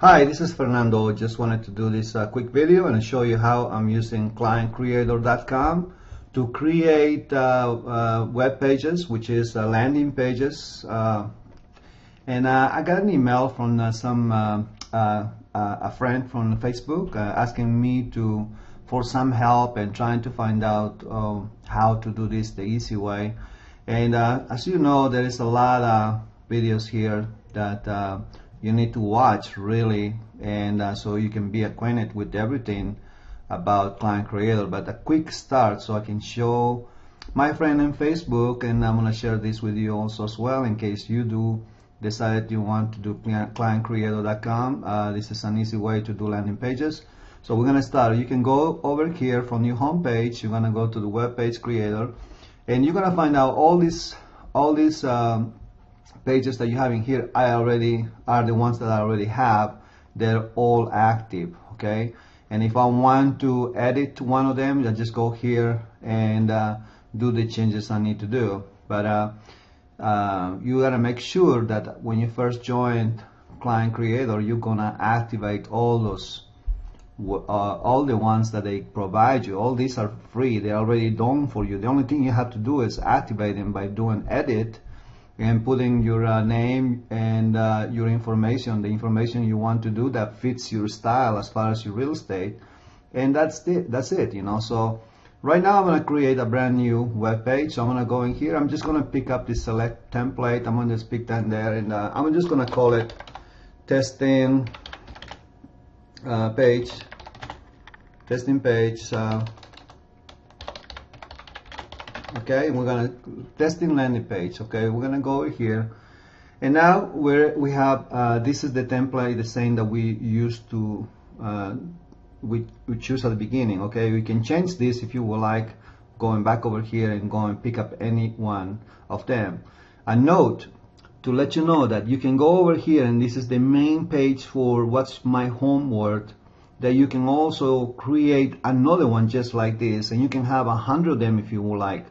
Hi, this is Fernando. Just wanted to do this quick video and show you how I'm using ClientCreator.com to create web pages, which is landing pages. And I got an email from a friend from Facebook asking me for some help and trying to find out how to do this the easy way. And as you know, there is a lot of videos here that you need to watch really, and so you can be acquainted with everything about ClientCreator. But a quick start so I can show my friend on Facebook, and I'm going to share this with you also as well in case you do decide you want to do ClientCreator.com. This is an easy way to do landing pages. So we're going to start. You can go over here from your home page. You're going to go to the web page creator, and you're going to find out all these pages that you have in here are the ones that I already have. They're all active, okay? And if I want to edit one of them, I just go here and do the changes I need to do. But you gotta make sure that when you first join ClientCreator, you're gonna activate all those all the ones that they provide you. All these are free. They're already done for you. The only thing you have to do is activate them by doing edit and putting your name and your information, the information you want to do that fits your style as far as your real estate, and that's it, you know. So right now I'm going to create a brand new web page. So I'm going to go in here. I'm just going to pick up the select template. I'm going to just pick that there, and I'm just going to call it testing page. Okay, we're gonna testing landing page. Okay, we're gonna go over here, and now we have this is the template, the same that we used to we choose at the beginning. Okay, we can change this if you would like, going back over here and go and pick up any one of them. A note to let you know that you can go over here, and this is the main page for what's my homework, that you can also create another one just like this, and you can have 100 of them if you would like.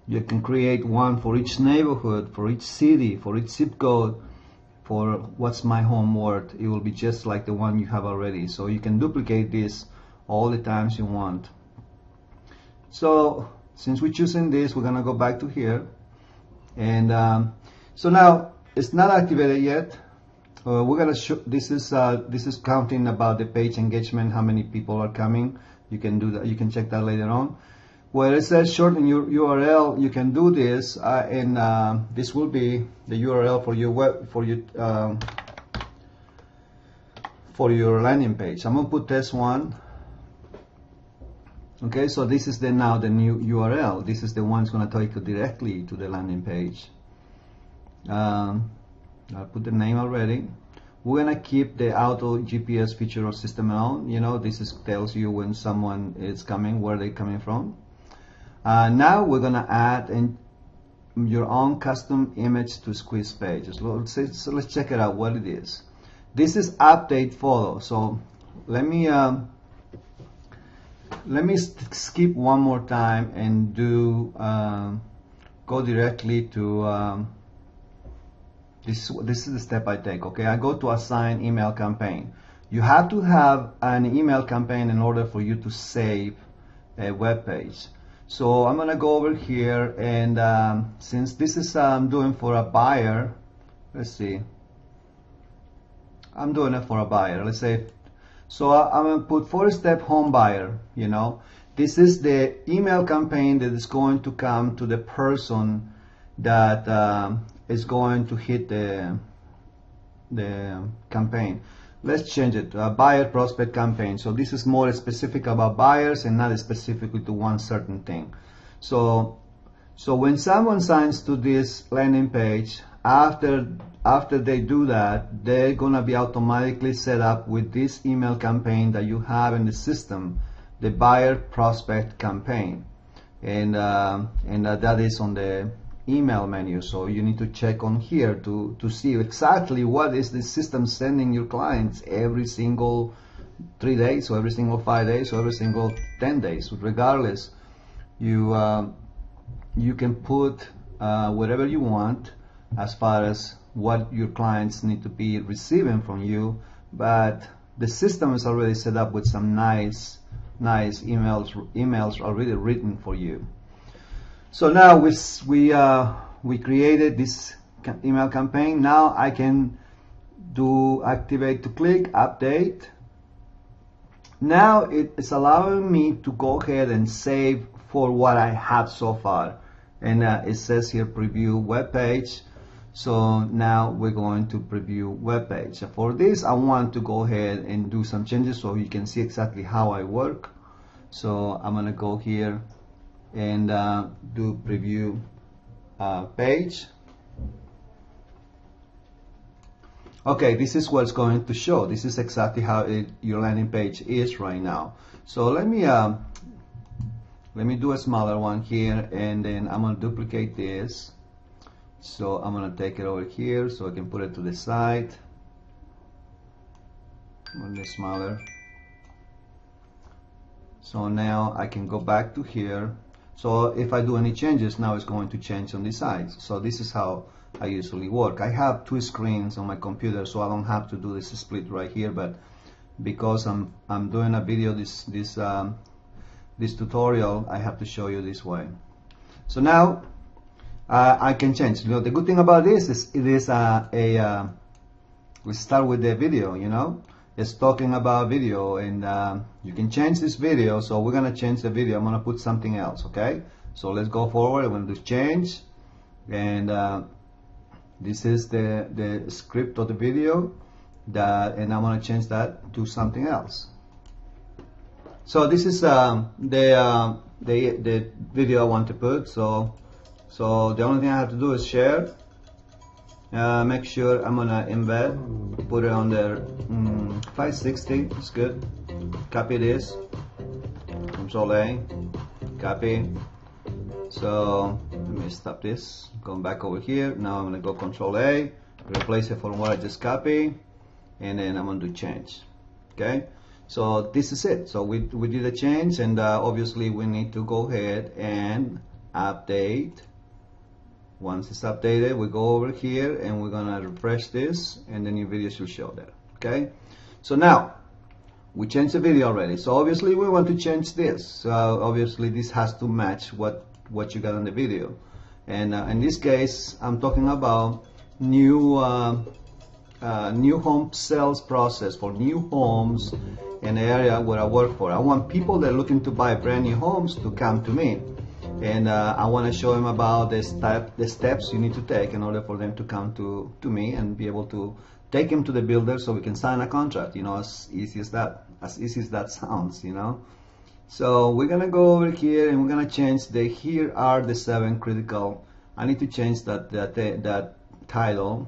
You can create one for each neighborhood, for each city, for each zip code, for what's my homework. It will be just like the one you have already. So you can duplicate this all the times you want. So since we're choosing this, we're gonna go back to here, and so now it's not activated yet. We're gonna show this is counting about the page engagement, how many people are coming. You can do that. You can check that later on. Where it says shorten your URL, you can do this, and this will be the URL for your web for your landing page. I'm gonna put test one. Okay, so this is now the new URL. This is the one that's gonna take you directly to the landing page. I put the name already. We're gonna keep the auto GPS feature or system on. You know, this tells you when someone is coming, where they're coming from. Now we're gonna add your own custom image to squeeze pages. So let's check it out what it is. This is update photo. So let me skip one more time and do go directly to this is the step I take. Okay, I go to assign email campaign. You have to have an email campaign in order for you to save a web page. So I'm gonna go over here, and since this is I'm doing for a buyer, let's see, I'm doing it for a buyer, let's say. So I'm gonna put 4-step home buyer. You know, this is the email campaign that is going to come to the person that is going to hit the campaign. Let's change it to a buyer prospect campaign. So this is more specific about buyers and not specifically to one certain thing. So when someone signs to this landing page, after they do that, they're gonna be automatically set up with this email campaign that you have in the system, the buyer prospect campaign, and that is on the email menu. So you need to check on here to see exactly what is the system sending your clients every single 3 days, or every single 5 days, or every single 10 days. Regardless, you can put whatever you want as far as what your clients need to be receiving from you but the system is already set up with some nice emails already written for you. So now we created this email campaign. Now I can do activate to click, update. Now it's allowing me to go ahead and save for what I have so far, and it says here preview web page. So now we're going to preview web page. For this I want to go ahead and do some changes so you can see exactly how I work. So I'm gonna go here and do preview page. Okay, this is what's going to show. This is exactly how your landing page is right now. So let me do a smaller one here, and then I'm gonna duplicate this. So I'm gonna take it over here so I can put it to the side. A little smaller. So now I can go back to here. So if I do any changes, now it's going to change on the sides. So this is how I usually work. I have two screens on my computer, so I don't have to do this split right here, but because I'm doing a video this tutorial, I have to show you this way. So now I can change. You know, the good thing about this is it is we start with the video, you know. It's talking about video, and you can change this video. So we're gonna change the video. I'm gonna put something else, okay? So let's go forward. I'm gonna do change, and this is the script of the video, and I'm gonna change that to something else. So this is the video I want to put. So the only thing I have to do is share. Make sure I'm gonna embed, put it on there. 560 is good. Copy this. Control A. Copy. So let me stop this. Going back over here. Now I'm gonna go Control A, replace it from what I just copied, and then I'm gonna do change. Okay. So this is it. So we did a change, and obviously we need to go ahead and update. Once it's updated, we go over here and we're gonna refresh this, and the new video should show there. Okay. So now we changed the video already. So obviously we want to change this. So obviously this has to match what you got on the video. And in this case, I'm talking about new home sales process for new homes in the area where I work for. I want people that are looking to buy brand new homes to come to me, and I want to show them about the steps you need to take in order for them to come to me and be able to take them to the builder so we can sign a contract. You know, as easy as that sounds. You know. So we're gonna go over here and we're gonna change here are the 7 critical. I need to change that title.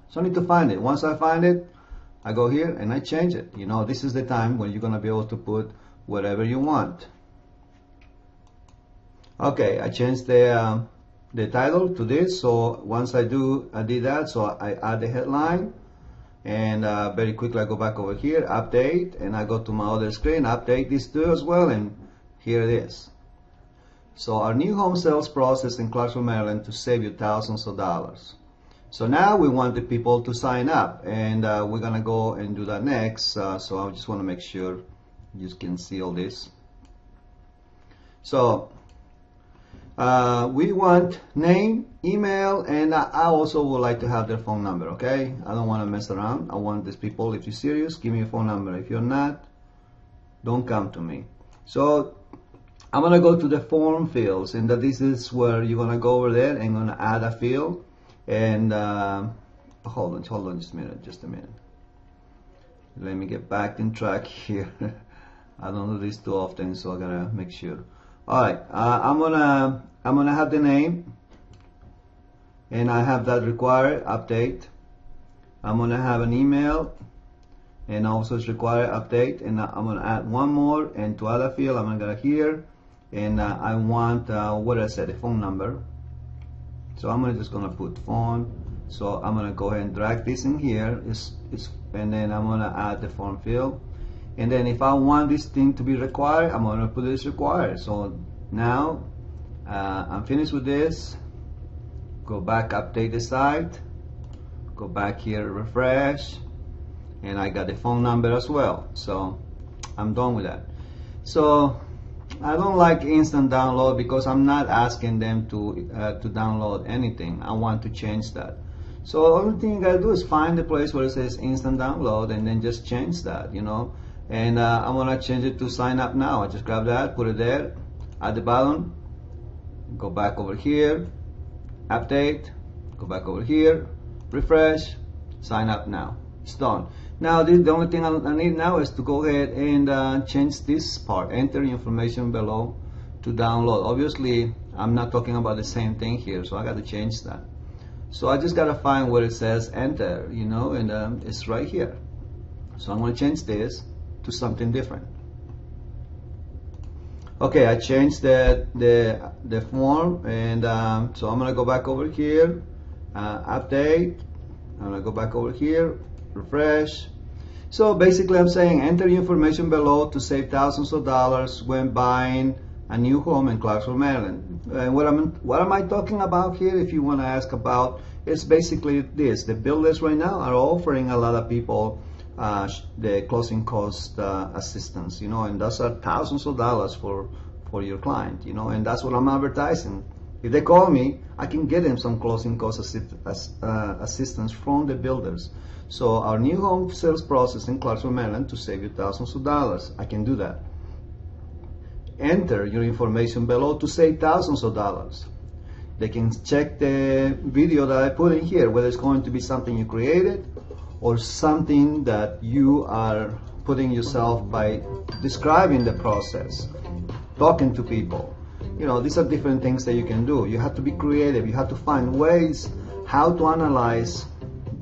So I need to find it. Once I find it, I go here and I change it. You know, this is the time when you're gonna be able to put whatever you want. Okay, I changed the title to this. So once I did that. So I add the headline. And very quickly I go back over here, update, and I go to my other screen, update this too as well, and here it is. So our new home sales process in Clarksville, Maryland to save you thousands of dollars. So now we want the people to sign up, and we're gonna go and do that next. So I just want to make sure you can see all this. So we want name, email, and I also would like to have their phone number. Okay, I don't want to mess around. I want these people, if you're serious, give me a phone number. If you're not, don't come to me. So I'm gonna go to the form fields, and this is where you're gonna go over there and gonna add a field. And hold on just a minute. Let me get back in track here. I don't do this too often, so I gotta make sure. Alright, I'm gonna have the name, and I have that required update. I'm gonna have an email, and also it's required update, and I'm gonna add one more, and to other field I'm gonna go here, and I want what I said, a phone number. So I'm just gonna put phone. So I'm gonna go ahead and drag this in here, and then I'm gonna add the form field. And then if I want this thing to be required, I'm gonna put this required. So now I'm finished with this. Go back, update the site. Go back here, refresh. and I got the phone number as well. So I'm done with that. So I don't like instant download because I'm not asking them to download anything. I want to change that. So the only thing you gotta do is find the place where it says instant download and then just change that, you know. And I'm gonna change it to sign up now. I just grab that, put it there at the bottom, go back over here, update, go back over here, refresh, sign up now. It's done. Now the only thing I need now is to go ahead and change this part, enter information below to download. Obviously I'm not talking about the same thing here, so I got to change that. So I just got to find where it says enter, you know, and it's right here. So I'm going to change this to something different. Okay, I changed the form, and so I'm going to go back over here, update. I'm going to go back over here, refresh. So basically I'm saying enter information below to save thousands of dollars when buying a new home in Clarksville, Maryland. And what am I talking about here, if you want to ask about, it's basically this. The builders right now are offering a lot of people the closing cost assistance, you know, and those are thousands of dollars for your client, you know, and that's what I'm advertising. If they call me, I can get them some closing cost assistance from the builders. So our new home sales process in Clarksville, Maryland, to save you thousands of dollars. I can do that. Enter your information below to save thousands of dollars. They can check the video that I put in here, whether it's going to be something you created or something that you are putting yourself by describing the process, talking to people. You know, these are different things that you can do. You have to be creative. You have to find ways how to analyze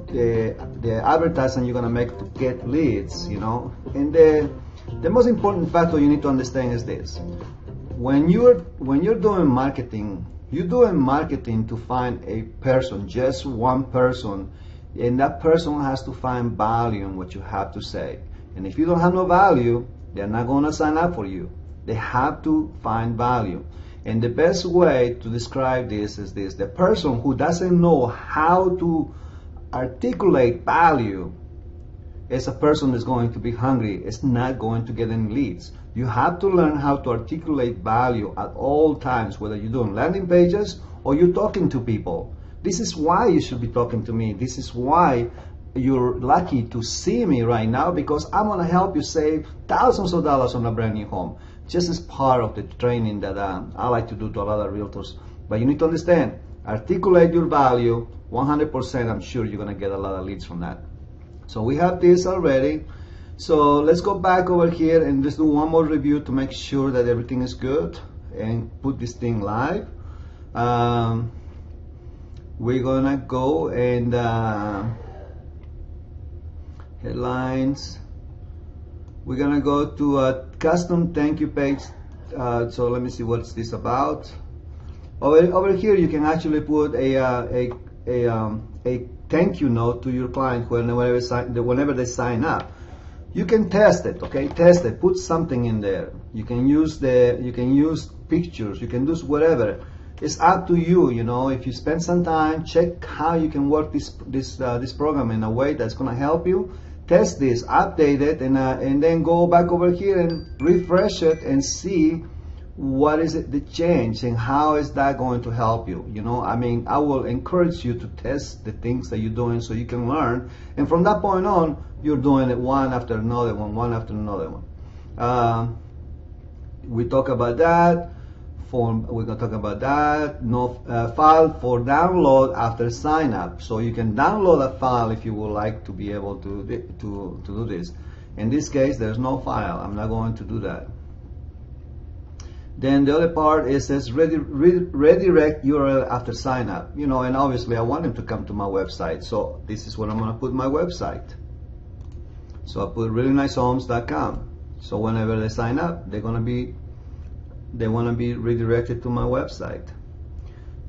the advertising you're going to make to get leads, you know. And the most important factor you need to understand is this. When you're doing marketing, you're doing marketing to find a person, just one person, and that person has to find value in what you have to say. And if you don't have no value, they're not going to sign up for you. They have to find value. And the best way to describe this is this: the person who doesn't know how to articulate value is a person that's going to be hungry. It's not going to get any leads. You have to learn how to articulate value at all times, whether you're doing landing pages or you're talking to people. This is why you should be talking to me. This is why you're lucky to see me right now, because I'm going to help you save thousands of dollars on a brand new home, just as part of the training that I like to do to a lot of realtors. But you need to understand, articulate your value 100%. I'm sure you're going to get a lot of leads from that. So we have this already. So let's go back over here and just do one more review to make sure that everything is good and put this thing live. We're gonna go and headlines. We're gonna go to a custom thank you page. So let me see what's this about. Over here you can actually put a thank you note to your client whenever they sign up. You can test it, okay? Test it. Put something in there. You can use pictures. You can do whatever. It's up to you. You know, if you spend some time, check how you can work this program in a way that's going to help you. Test this, update it, and then go back over here and refresh it and see what is it the change and how is that going to help you. You know, I mean, I will encourage you to test the things that you're doing so you can learn, and from that point on you're doing it one after another one after another one. We talk about that form. We're going to talk about that. No file for download after sign up, so you can download a file if you would like to be able to do this. In this case there's no file. I'm not going to do that. Then the other part is says redirect URL after sign up. You know, and obviously I want them to come to my website, so this is what I'm going to put my website. So I put reallynicehomes.com. So whenever they sign up, they want to be redirected to my website.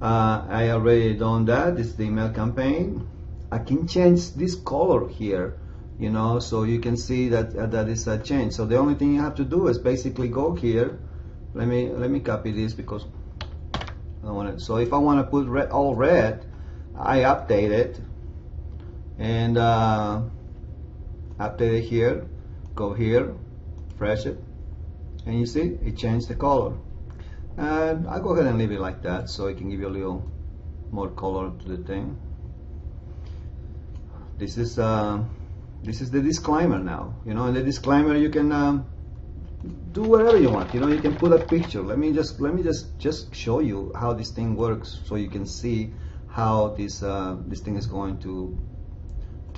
I already done that. This is the email campaign. I can change this color here, you know, so you can see that that is a change. So the only thing you have to do is basically go here. Let me copy this because I don't want it. So if I want to put all red, I update it, and I update it here, go here, refresh it, and you see it changed the color. And I'll go ahead and leave it like that so it can give you a little more color to the thing. This is the disclaimer now. You know, in the disclaimer you can do whatever you want. You know, you can put a picture. Let me just show you how this thing works so you can see how this thing is going to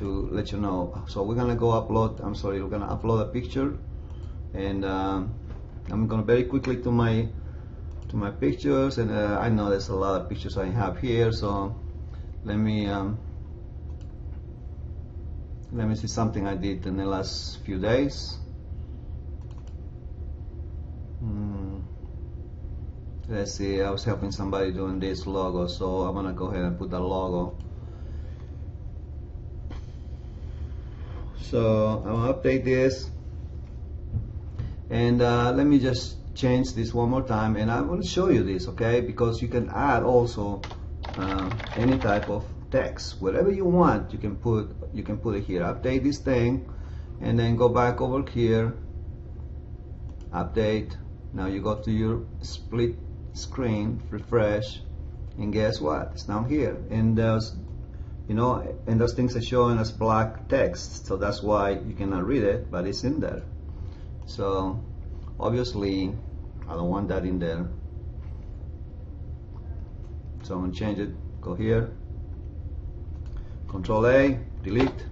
let you know. So we're gonna go upload. We're gonna upload a picture, and I'm gonna very quickly to my pictures, and I know there's a lot of pictures I have here, so let me see something I did in the last few days. Let's see, I was helping somebody doing this logo, so I'm gonna go ahead and put the logo. So I'm gonna update this, and let me just change this one more time, and I want to show you this, okay? Because you can add also any type of text, whatever you want. You can put it here. Update this thing, and then go back over here. Update. Now you go to your split screen, refresh, and guess what? It's down here, and those, you know, and those things are showing as black text, so that's why you cannot read it, but it's in there. So obviously I don't want that in there, so I'm gonna change it. Go here, Control A, delete,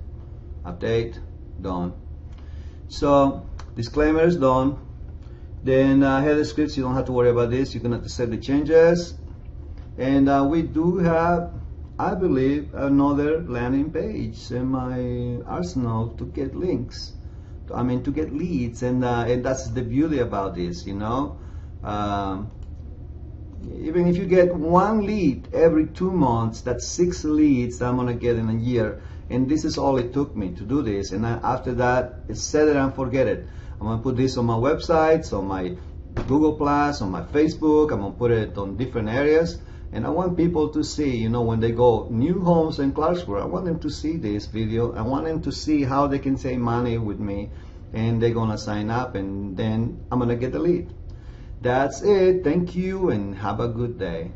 update, done. So disclaimer is done. Then header scripts, you don't have to worry about this. You can have to set the changes, and we do have, I believe, another landing page in my arsenal to get links. I mean, to get leads, and that's the beauty about this, you know. Even if you get one lead every 2 months, that's 6 leads that I'm gonna get in a year, and this is all it took me to do this. And after that, it's set it and forget it. I'm gonna put this on my websites, on my Google Plus, on my Facebook. I'm gonna put it on different areas, and I want people to see, you know, when they go new homes in Clarksburg, I want them to see this video. I want them to see how they can save money with me, and they're gonna sign up, and then I'm gonna get the lead. That's it. Thank you, and have a good day.